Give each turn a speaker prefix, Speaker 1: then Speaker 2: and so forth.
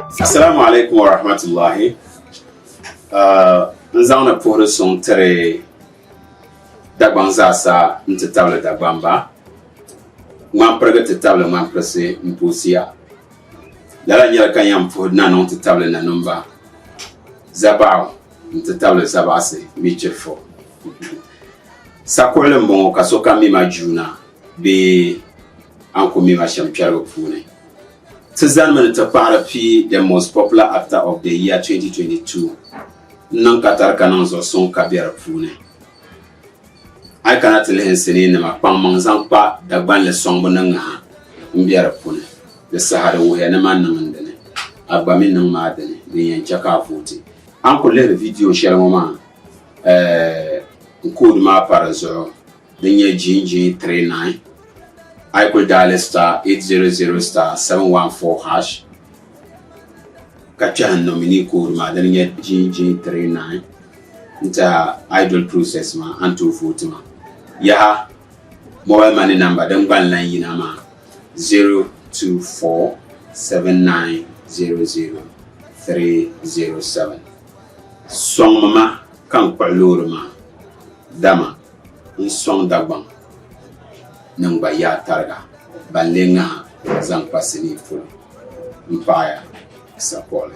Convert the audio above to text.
Speaker 1: Assalamu alaikum wa rahmatullahi. Nzauna puhuri song tere Dagbani zasa ntitabli Dagbamba. Ngman pergi titabli ngman persi mpusia. Lala nyela kan yam puhuri nanu ntitabli nanumba. Zabao ntitabli zabasi michefo. Sakugli mbongo kasoka mima juna be anko mima shampiargo pune. Tizanman Taparapi, the most popular actor of the year 2022. Non Qatar Kananzo son Kabira Pune. I cannot tell him saying nema Pangmanzampa, Dagbani le song Bonanga, Mbiara Pune. The Sahara will hear man namandene. Dagbani no madene, the Yanchaka Futi. Uncle let the video share woman. Code ma parazo, the year GG39. I could dial star 800*714 hash. Kacha nominee code ma then get GG39 into idle process ma and 240 ma. Yaha mobile money number then ban line yinama 02479000307. Song mama kan kwaloro ma dama song Dagbani nangba ya targa balenga zang pasini full empire support.